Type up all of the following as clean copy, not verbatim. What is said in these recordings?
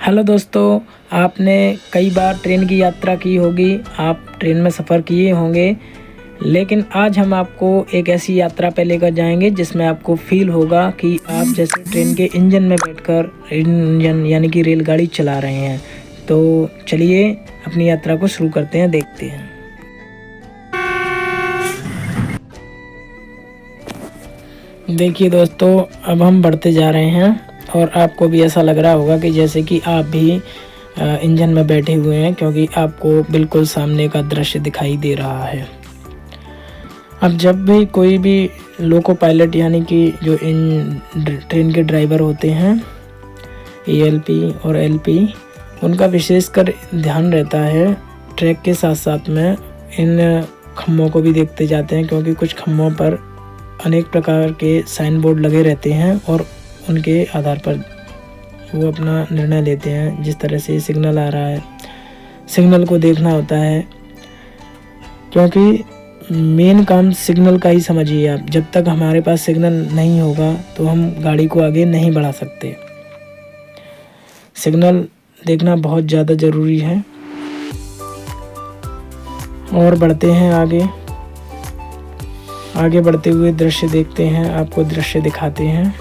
Hello दोस्तों, आपने कई बार ट्रेन की यात्रा की होगी, आप ट्रेन में सफ़र किए होंगे। लेकिन आज हम आपको एक ऐसी यात्रा पे लेकर जाएंगे जिसमें आपको फील होगा कि आप जैसे ट्रेन के इंजन में बैठकर इंजन यानी कि रेलगाड़ी चला रहे हैं। तो चलिए अपनी यात्रा को शुरू करते हैं, देखते हैं। देखिए दोस्तों, अब हम बढ़ते जा रहे हैं और आपको भी ऐसा लग रहा होगा कि जैसे कि आप भी इंजन में बैठे हुए हैं, क्योंकि आपको बिल्कुल सामने का दृश्य दिखाई दे रहा है। अब जब भी कोई भी लोको पायलट यानी कि जो इन ट्रेन के ड्राइवर होते हैं, एएलपी और एलपी, उनका विशेषकर ध्यान रहता है ट्रैक के साथ साथ में इन खम्भों को भी देखते जाते हैं, क्योंकि कुछ खम्भों पर अनेक प्रकार के साइन बोर्ड लगे रहते हैं और उनके आधार पर वो अपना निर्णय लेते हैं। जिस तरह से सिग्नल आ रहा है, सिग्नल को देखना होता है, क्योंकि मेन काम सिग्नल का ही समझिए आप। जब तक हमारे पास सिग्नल नहीं होगा तो हम गाड़ी को आगे नहीं बढ़ा सकते। सिग्नल देखना बहुत ज़्यादा ज़रूरी है। और बढ़ते हैं आगे बढ़ते हुए दृश्य देखते हैं, आपको दृश्य दिखाते हैं।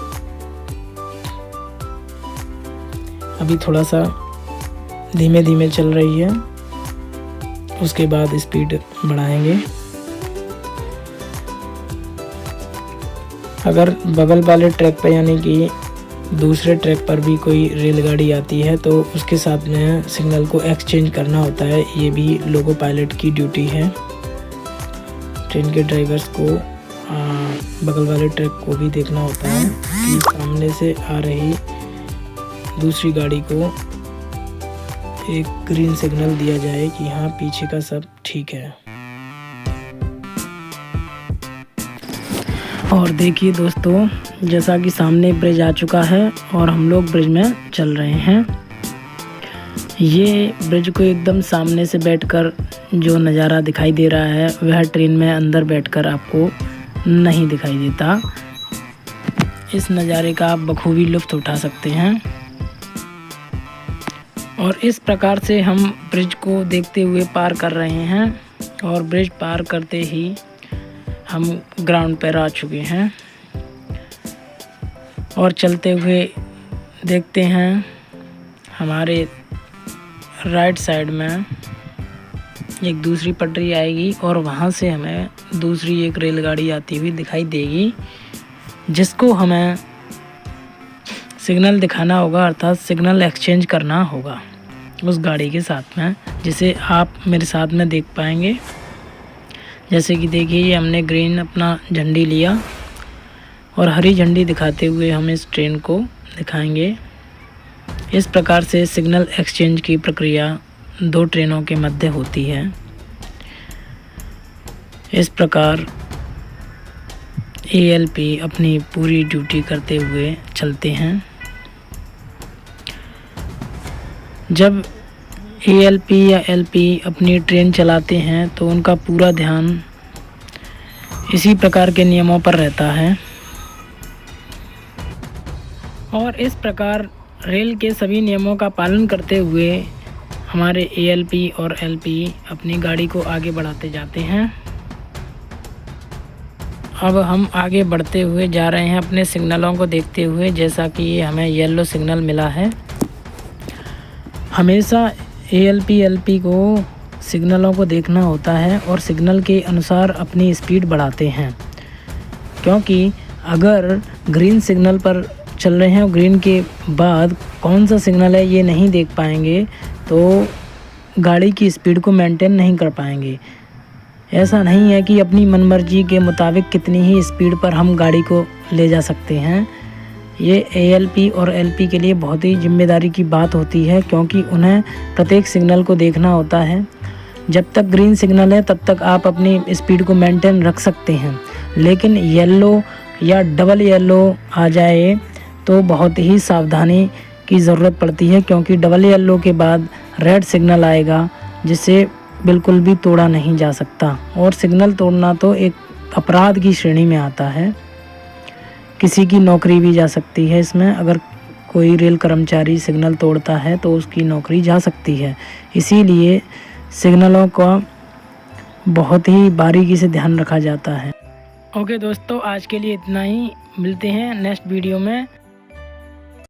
अभी थोड़ा सा धीमे धीमे चल रही है, उसके बाद स्पीड बढ़ाएंगे। अगर बगल वाले ट्रैक पर यानी कि दूसरे ट्रैक पर भी कोई रेलगाड़ी आती है तो उसके साथ में सिग्नल को एक्सचेंज करना होता है। ये भी लोको पायलट की ड्यूटी है। ट्रेन के ड्राइवर्स को बगल वाले ट्रैक को भी देखना होता है कि सामने से आ रही दूसरी गाड़ी को एक ग्रीन सिग्नल दिया जाए कि हाँ, पीछे का सब ठीक है। और देखिए दोस्तों, जैसा कि सामने ब्रिज आ चुका है और हम लोग ब्रिज में चल रहे हैं। ये ब्रिज को एकदम सामने से बैठकर जो नज़ारा दिखाई दे रहा है वह ट्रेन में अंदर बैठकर आपको नहीं दिखाई देता। इस नज़ारे का आप बखूबी लुत्फ़ उठा सकते हैं। और इस प्रकार से हम ब्रिज को देखते हुए पार कर रहे हैं और ब्रिज पार करते ही हम ग्राउंड पर आ चुके हैं। और चलते हुए देखते हैं हमारे राइट साइड में एक दूसरी पटरी आएगी और वहाँ से हमें दूसरी एक रेलगाड़ी आती हुई दिखाई देगी, जिसको हमें सिग्नल दिखाना होगा, अर्थात सिग्नल एक्सचेंज करना होगा उस गाड़ी के साथ में, जिसे आप मेरे साथ में देख पाएंगे। जैसे कि देखिए, ये हमने ग्रीन अपना झंडी लिया और हरी झंडी दिखाते हुए हम इस ट्रेन को दिखाएंगे। इस प्रकार से सिग्नल एक्सचेंज की प्रक्रिया दो ट्रेनों के मध्य होती है। इस प्रकार एएलपी अपनी पूरी ड्यूटी करते हुए चलते हैं। जब एएलपी या एलपी अपनी ट्रेन चलाते हैं तो उनका पूरा ध्यान इसी प्रकार के नियमों पर रहता है। और इस प्रकार रेल के सभी नियमों का पालन करते हुए हमारे एएलपी और एलपी अपनी गाड़ी को आगे बढ़ाते जाते हैं। अब हम आगे बढ़ते हुए जा रहे हैं अपने सिग्नलों को देखते हुए। जैसा कि ये हमें येलो सिग्नल मिला है। हमेशा एएलपी एलपी को सिग्नलों को देखना होता है और सिग्नल के अनुसार अपनी स्पीड बढ़ाते हैं, क्योंकि अगर ग्रीन सिग्नल पर चल रहे हैं और ग्रीन के बाद कौन सा सिग्नल है ये नहीं देख पाएंगे तो गाड़ी की स्पीड को मेंटेन नहीं कर पाएंगे। ऐसा नहीं है कि अपनी मनमर्जी के मुताबिक कितनी ही स्पीड पर हम गाड़ी को ले जा सकते हैं। ये एएलपी और एलपी के लिए बहुत ही जिम्मेदारी की बात होती है, क्योंकि उन्हें प्रत्येक सिग्नल को देखना होता है। जब तक ग्रीन सिग्नल है तब तक आप अपनी स्पीड को मेंटेन रख सकते हैं, लेकिन येलो या डबल येलो आ जाए तो बहुत ही सावधानी की ज़रूरत पड़ती है, क्योंकि डबल येलो के बाद रेड सिग्नल आएगा जिसे बिल्कुल भी तोड़ा नहीं जा सकता। और सिग्नल तोड़ना तो एक अपराध की श्रेणी में आता है। किसी की नौकरी भी जा सकती है इसमें। अगर कोई रेल कर्मचारी सिग्नल तोड़ता है तो उसकी नौकरी जा सकती है। इसीलिए सिग्नलों का बहुत ही बारीकी से ध्यान रखा जाता है। ओके दोस्तों, आज के लिए इतना ही। मिलते हैं नेक्स्ट वीडियो में।